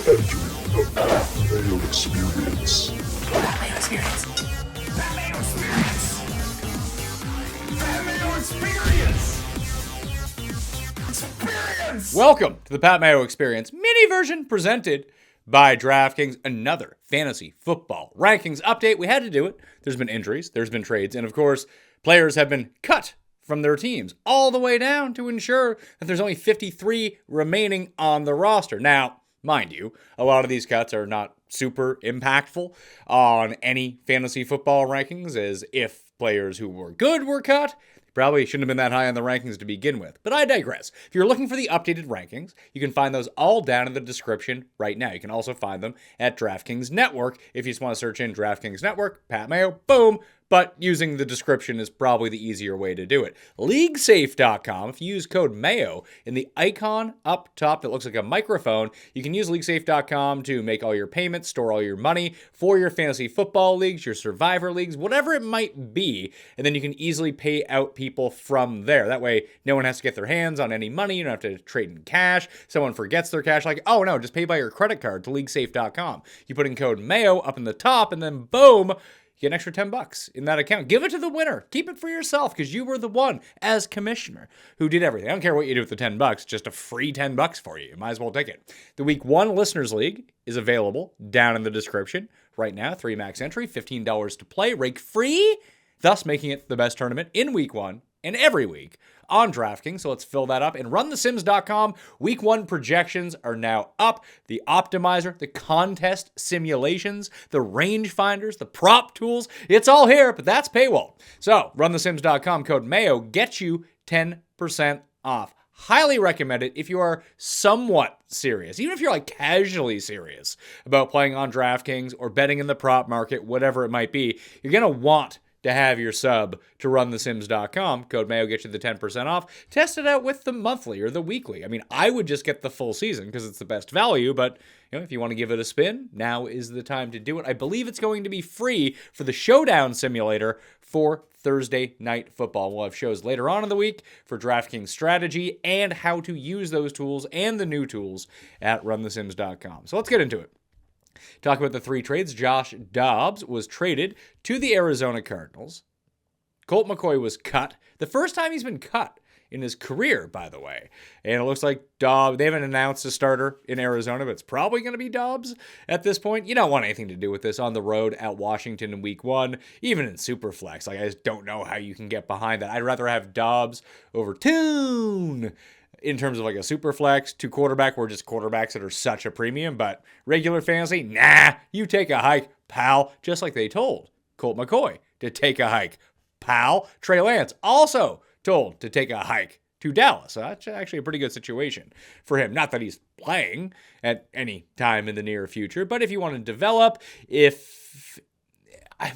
The Mayo Experience. Mayo Experience. Mayo Experience. Mayo Experience. Experience. Welcome to the Pat Mayo Experience mini version presented by DraftKings. Another fantasy football rankings update. We had to do it. There's been injuries, there's been trades, and of course, players have been cut from their teams all the way down to ensure that there's only 53 remaining on the roster. Now, mind you, a lot of these cuts are not super impactful on any fantasy football rankings, as if players who were good were cut, probably shouldn't have been that high on the rankings to begin with. But I digress. If you're looking for the updated rankings, you can find those all down in the description right now. You can also find them at DraftKings Network. If you just want to search in DraftKings Network, Pat Mayo, boom. But using the description is probably the easier way to do it. LeagueSafe.com, if you use code MAYO in the icon up top that looks like a microphone, you can use LeagueSafe.com to make all your payments, store all your money for your fantasy football leagues, your survivor leagues, whatever it might be, and then you can easily pay out people from there. That way, no one has to get their hands on any money. You don't have to trade in cash. Someone forgets their cash, like, oh no, just pay by your credit card to LeagueSafe.com. You put in code MAYO up in the top, and then boom, get an extra $10 in that account. Give it to the winner. Keep it for yourself because you were the one as commissioner who did everything. I don't care what you do with the $10, just a free $10 for you. You might as well take it. The Week 1 Listeners League is available down in the description right now. 3 max entry, $15 to play, rake free, thus making it the best tournament in Week 1 and every week on DraftKings. So let's fill that up. And runthesims.com, Week 1 projections are now up. The optimizer, the contest simulations, the rangefinders, the prop tools, it's all here, but that's paywall. So runthesims.com, code MAYO, gets you 10% off. Highly recommend it if you are somewhat serious, even if you're like casually serious about playing on DraftKings or betting in the prop market, whatever it might be. You're going to want to have your sub to runthesims.com. Code MAYO gets you the 10% off. Test it out with the monthly or the weekly. I mean, I would just get the full season because it's the best value, but if you want to give it a spin, now is the time to do it. I believe it's going to be free for the Showdown Simulator for Thursday Night Football. We'll have shows later on in the week for DraftKings strategy and how to use those tools and the new tools at runthesims.com. So let's get into it. Talk about the 3 trades. Josh Dobbs was traded to the Arizona Cardinals. Colt McCoy was cut. The first time he's been cut in his career, by the way. And it looks like Dobbs, they haven't announced a starter in Arizona, but it's probably going to be Dobbs at this point. You don't want anything to do with this on the road at Washington in Week 1, even in Superflex. Like, I just don't know how you can get behind that. I'd rather have Dobbs over Tune in terms of like a super flex, 2 quarterback, we're just quarterbacks that are such a premium, but regular fantasy, nah, you take a hike, pal, just like they told Colt McCoy to take a hike, pal. Trey Lance also told to take a hike to Dallas. So that's actually a pretty good situation for him. Not that he's playing at any time in the near future, but if you want to develop,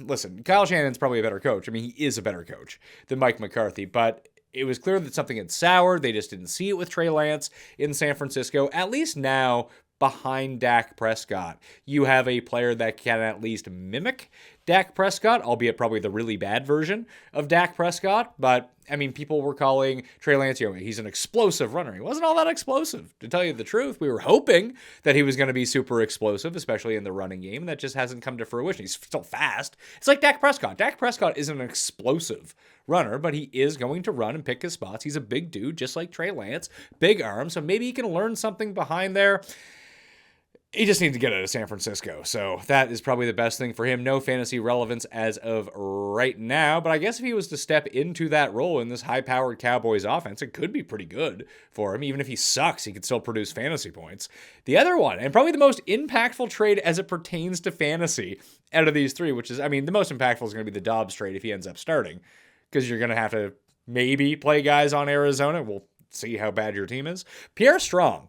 listen, Kyle Shanahan's probably a better coach. I mean, he is a better coach than Mike McCarthy, but it was clear that something had soured. They just didn't see it with Trey Lance in San Francisco. At least now, behind Dak Prescott, you have a player that can at least mimic Dak Prescott, albeit probably the really bad version of Dak Prescott. But, I mean, people were calling Trey Lance, he's an explosive runner. He wasn't all that explosive, to tell you the truth. We were hoping that he was going to be super explosive, especially in the running game. That just hasn't come to fruition. He's still fast. It's like Dak Prescott. Dak Prescott isn't an explosive runner, but he is going to run and pick his spots. He's a big dude, just like Trey Lance. Big arm, so maybe he can learn something behind there. He just needs to get out of San Francisco, so that is probably the best thing for him. No fantasy relevance as of right now, but I guess if he was to step into that role in this high-powered Cowboys offense, it could be pretty good for him. Even if he sucks, he could still produce fantasy points. The other one, and probably the most impactful trade as it pertains to fantasy out of these 3, which is, I mean, the most impactful is going to be the Dobbs trade if he ends up starting, because you're going to have to maybe play guys on Arizona. We'll see how bad your team is. Pierre Strong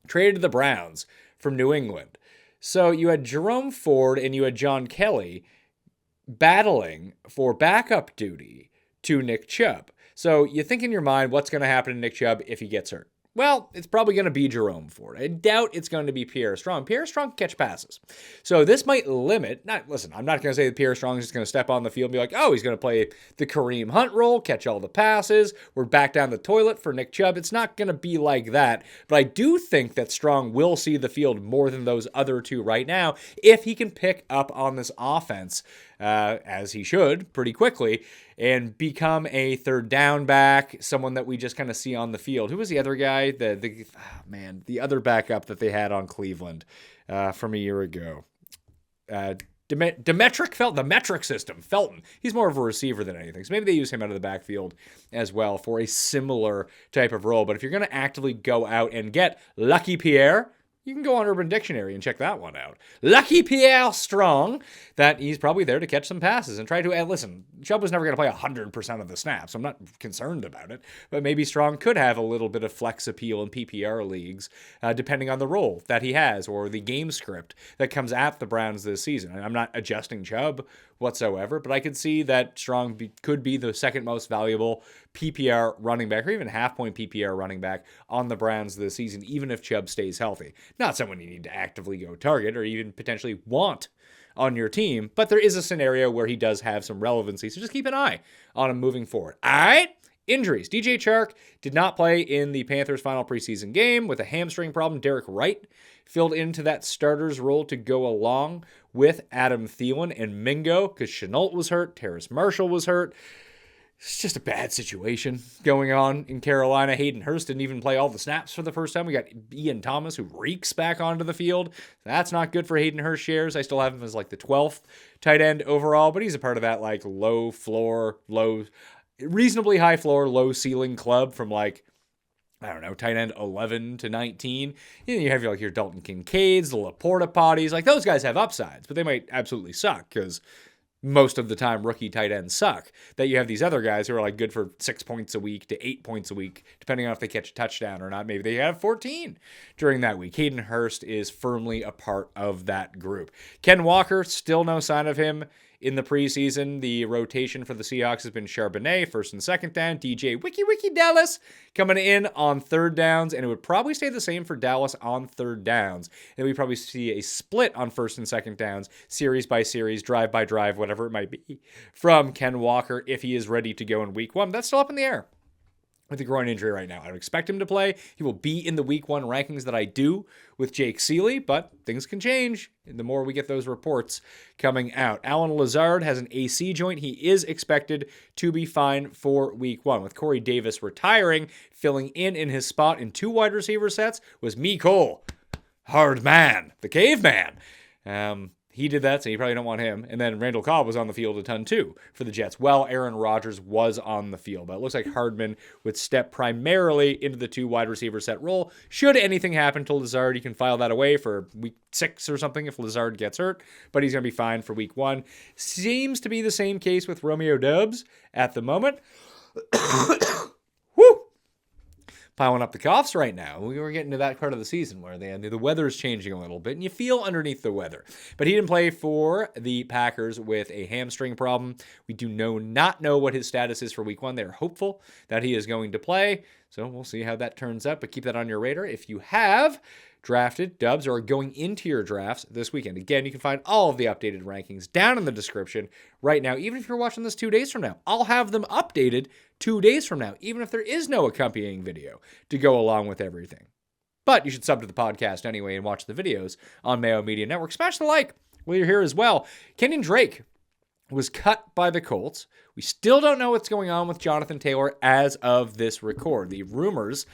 traded to the Browns from New England. So you had Jerome Ford and you had John Kelly battling for backup duty to Nick Chubb. So you think in your mind, what's going to happen to Nick Chubb if he gets hurt? Well, it's probably going to be Jerome Ford. I doubt it's going to be Pierre Strong. Pierre Strong can catch passes. So this might limit, listen, I'm not going to say that Pierre Strong is just going to step on the field and be like, oh, he's going to play the Kareem Hunt role, catch all the passes. We're back down the toilet for Nick Chubb. It's not going to be like that. But I do think that Strong will see the field more than those other two right now if he can pick up on this offense, as he should, pretty quickly, and become a third down back, someone that we just kind of see on the field. Who was the other guy? The other backup that they had on Cleveland from a year ago. The metric system, Felton. He's more of a receiver than anything. So maybe they use him out of the backfield as well for a similar type of role. But if you're going to actively go out and get Lucky Pierre, you can go on Urban Dictionary and check that one out. Lucky Pierre Strong, that he's probably there to catch some passes and try to, listen, Chubb was never going to play 100% of the snaps. So I'm not concerned about it. But maybe Strong could have a little bit of flex appeal in PPR leagues, depending on the role that he has or the game script that comes at the Browns this season. And I'm not adjusting Chubb whatsoever, but I could see that Strong could be the second most valuable PPR running back or even half-point PPR running back on the Browns this season, even if Chubb stays healthy. Not someone you need to actively go target or even potentially want on your team, but there is a scenario where he does have some relevancy, so just keep an eye on him moving forward. All right? Injuries. DJ Chark did not play in the Panthers' final preseason game with a hamstring problem. Derek Wright filled into that starter's role to go along with Adam Thielen and Mingo because Chenault was hurt, Terrace Marshall was hurt. It's just a bad situation going on in Carolina. Hayden Hurst didn't even play all the snaps for the first time. We got Ian Thomas, who reeks back onto the field. That's not good for Hayden Hurst shares. I still have him as like the 12th tight end overall, but he's a part of that like reasonably high floor, low ceiling club from like, I don't know, tight end 11 to 19. And you have your Dalton Kincaids, the Laporta potties. Like those guys have upsides, but they might absolutely suck because most of the time rookie tight ends suck. That you have these other guys who are like good for 6 points a week to 8 points a week, depending on if they catch a touchdown or not. Maybe they have 14 during that week. Hayden Hurst is firmly a part of that group. Ken Walker, still no sign of him in the preseason. The rotation for the Seahawks has been Charbonnet, first and second down. DJ Wiki Dallas coming in on third downs, and it would probably stay the same for Dallas on third downs. And we probably see a split on first and second downs, series by series, drive by drive, whatever it might be, from Ken Walker if he is ready to go in week one. That's still up in the air with the groin injury right now. I would expect him to play. He will be in the week one rankings that I do with Jake Seeley, but things can change the more we get those reports coming out. Alan Lazard has an AC joint. He is expected to be fine for week one. With Corey Davis retiring, filling in his spot in two wide receiver sets was Mecole Hardman, the caveman. He did that, so you probably don't want him. And then Randall Cobb was on the field a ton too for the Jets. Well, Aaron Rodgers was on the field. But it looks like Hardman would step primarily into the two wide receiver set role. Should anything happen to Lazard, you can file that away for week 6 or something if Lazard gets hurt. But he's going to be fine for week 1. Seems to be the same case with Romeo Doubs at the moment. Woo! Piling up the coughs right now. We were getting to that part of the season where the weather is changing a little bit, and you feel underneath the weather. But he didn't play for the Packers with a hamstring problem. We do not know what his status is for week 1. They're hopeful that he is going to play, so we'll see how that turns out, but keep that on your radar. If you have drafted Dubs or are going into your drafts this weekend. Again, you can find all of the updated rankings down in the description right now. Even if you're watching this 2 days from now, I'll have them updated 2 days from now, even if there is no accompanying video to go along with everything. But you should sub to the podcast anyway and watch the videos on Mayo Media Network. Smash the like while you're here as well. Kenyon Drake was cut by the Colts. We still don't know what's going on with Jonathan Taylor as of this record. The rumors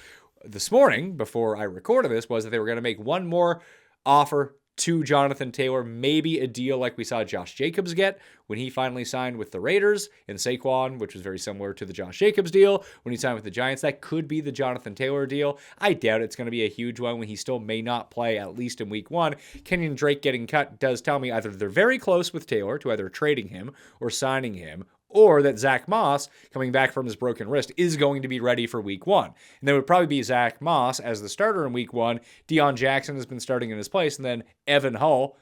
this morning, before I recorded this, was that they were going to make one more offer to Jonathan Taylor, maybe a deal like we saw Josh Jacobs get when he finally signed with the Raiders, and Saquon, which was very similar to the Josh Jacobs deal when he signed with the Giants. That could be the Jonathan Taylor deal. I doubt it's going to be a huge one when he still may not play, at least in week 1. Kenyon Drake getting cut does tell me either they're very close with Taylor to either trading him or signing him, or that Zach Moss, coming back from his broken wrist, is going to be ready for week 1. And there would probably be Zach Moss as the starter in week 1. Deion Jackson has been starting in his place, and then Evan Hull,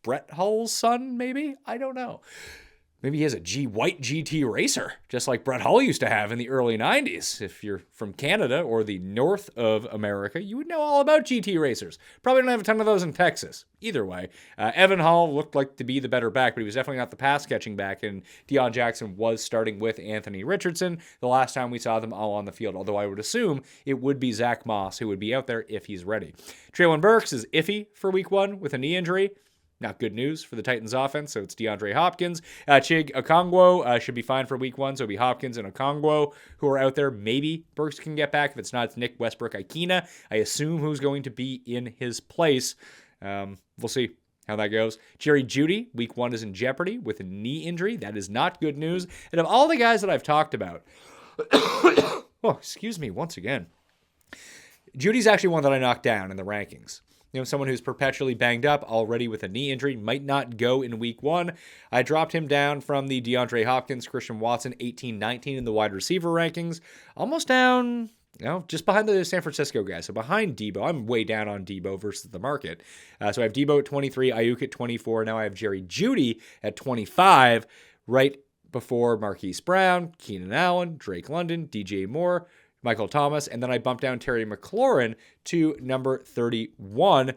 Brett Hull's son, maybe? I don't know. Maybe he has a white GT racer, just like Brett Hull used to have in the early 90s. If you're from Canada or the north of America, you would know all about GT racers. Probably don't have a ton of those in Texas. Either way, Evan Hall looked like to be the better back, but he was definitely not the pass-catching back, and Deion Jackson was starting with Anthony Richardson the last time we saw them all on the field, although I would assume it would be Zach Moss who would be out there if he's ready. Treylon Burks is iffy for week 1 with a knee injury. Not good news for the Titans offense, so it's DeAndre Hopkins. Chig Okongwo should be fine for week 1, so it'll be Hopkins and Okongwo who are out there. Maybe Burks can get back. If it's not, it's Nick Westbrook-Ikena, I assume, who's going to be in his place. We'll see how that goes. Jerry Jeudy, week 1, is in jeopardy with a knee injury. That is not good news. And of all the guys that I've talked about, oh, excuse me once again, Judy's actually one that I knocked down in the rankings. Someone who's perpetually banged up already with a knee injury, might not go in week 1. I dropped him down from the DeAndre Hopkins, Christian Watson, 18-19 in the wide receiver rankings. Almost down, just behind the San Francisco guys. So behind Debo. I'm way down on Debo versus the market. So I have Debo at 23, Ayuk at 24. Now I have Jerry Jeudy at 25, right before Marquise Brown, Keenan Allen, Drake London, DJ Moore, Michael Thomas, and then I bumped down Terry McLaurin to number 31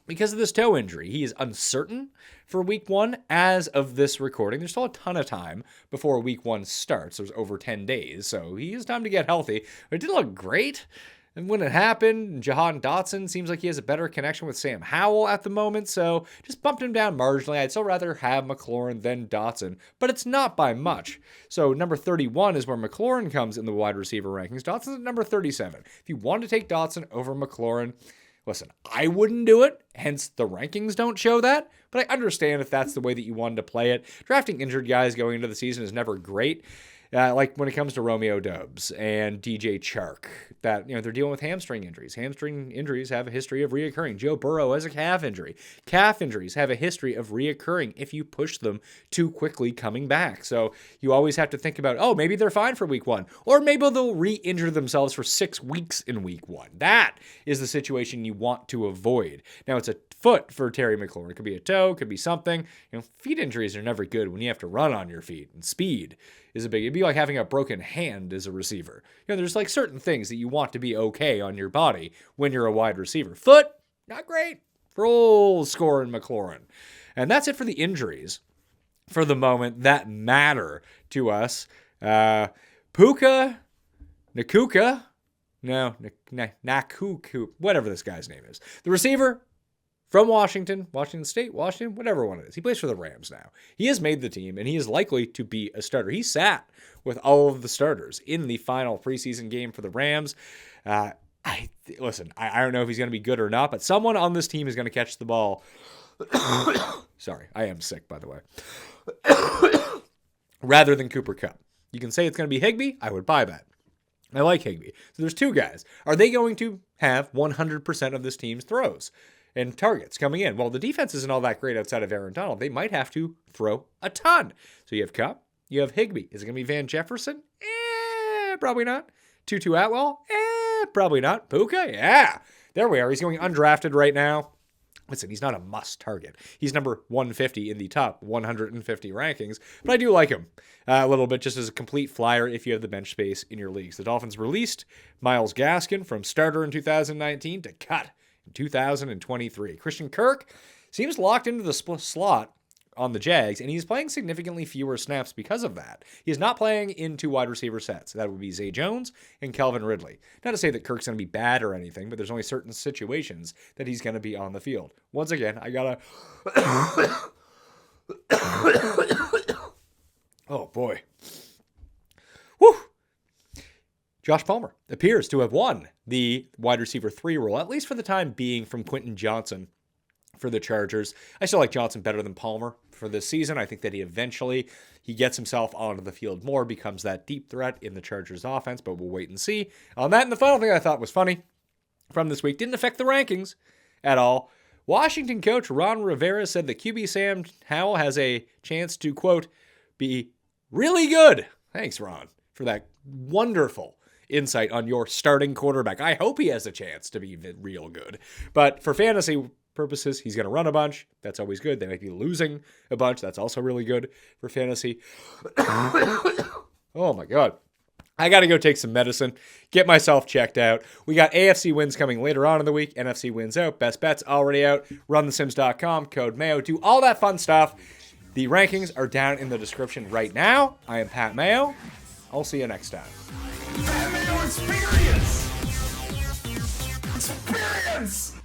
because of this toe injury. He is uncertain for week 1 as of this recording. There's still a ton of time before week 1 starts. There's over 10 days, so he has time to get healthy. But it didn't look great. And when it happened, Jahan Dotson seems like he has a better connection with Sam Howell at the moment, so just bumped him down marginally. I'd still rather have McLaurin than Dotson, but it's not by much. So number 31 is where McLaurin comes in the wide receiver rankings. Dotson's at number 37. If you want to take Dotson over McLaurin, listen, I wouldn't do it, hence the rankings don't show that, but I understand if that's the way that you wanted to play it. Drafting injured guys going into the season is never great. Like when it comes to Romeo Doubs and DJ Chark, that they're dealing with hamstring injuries. Hamstring injuries have a history of reoccurring. Joe Burrow has a calf injury. Calf injuries have a history of reoccurring if you push them too quickly coming back. So you always have to think about, maybe they're fine for week 1, or maybe they'll re-injure themselves for 6 weeks in week 1. That is the situation you want to avoid. Now it's a foot for Terry McLaurin. It could be a toe, could be something. Feet injuries are never good when you have to run on your feet, and speed is a big. It'd be like having a broken hand as a receiver. There's like certain things that you want to be okay on your body when you're a wide receiver. Foot, not great for old scoring McLaurin. And that's it for the injuries for the moment that matter to us. Nakuka, whatever this guy's name is. The receiver from Washington State, whatever one it is. He plays for the Rams now. He has made the team, and he is likely to be a starter. He sat with all of the starters in the final preseason game for the Rams. I don't know if he's going to be good or not, but someone on this team is going to catch the ball. Sorry, I am sick, by the way. Rather than Cooper Kupp. You can say it's going to be Higbee. I would buy that. I like Higbee. So there's 2 guys. Are they going to have 100% of this team's throws and targets coming in? Well, the defense isn't all that great outside of Aaron Donald. They might have to throw a ton. So you have Kupp, you have Higbee. Is it going to be Van Jefferson? Probably not. Tutu Atwell? Probably not. Puka? Yeah. There we are. He's going undrafted right now. Listen, he's not a must target. He's number 150 in the top 150 rankings, but I do like him a little bit just as a complete flyer if you have the bench space in your leagues. The Dolphins released Myles Gaskin from starter in 2019 to cut in 2023. Christian Kirk seems locked into the slot on the Jags, and he's playing significantly fewer snaps because of that. He's not playing in 2 wide receiver sets. That would be Zay Jones and Calvin Ridley. Not to say that Kirk's going to be bad or anything, but there's only certain situations that he's going to be on the field. Once again, I got to... Oh, boy. Whew. Josh Palmer appears to have won the wide receiver 3 role, at least for the time being, from Quentin Johnson for the Chargers. I still like Johnson better than Palmer for this season. I think that he gets himself onto the field more, becomes that deep threat in the Chargers offense, but we'll wait and see on that. And the final thing I thought was funny from this week, didn't affect the rankings at all. Washington coach Ron Rivera said that QB Sam Howell has a chance to, quote, be really good. Thanks, Ron, for that wonderful insight on your starting quarterback. I hope he has a chance to be real good. But for fantasy purposes. He's going to run a bunch. That's always good. They might be losing a bunch. That's also really good for fantasy. Oh, my God. I got to go take some medicine, get myself checked out. We got AFC wins coming later on in the week. NFC wins out. Best bets already out. RunTheSims.com, code Mayo. Do all that fun stuff. The rankings are down in the description right now. I am Pat Mayo. I'll see you next time. Mayo experience! Experience!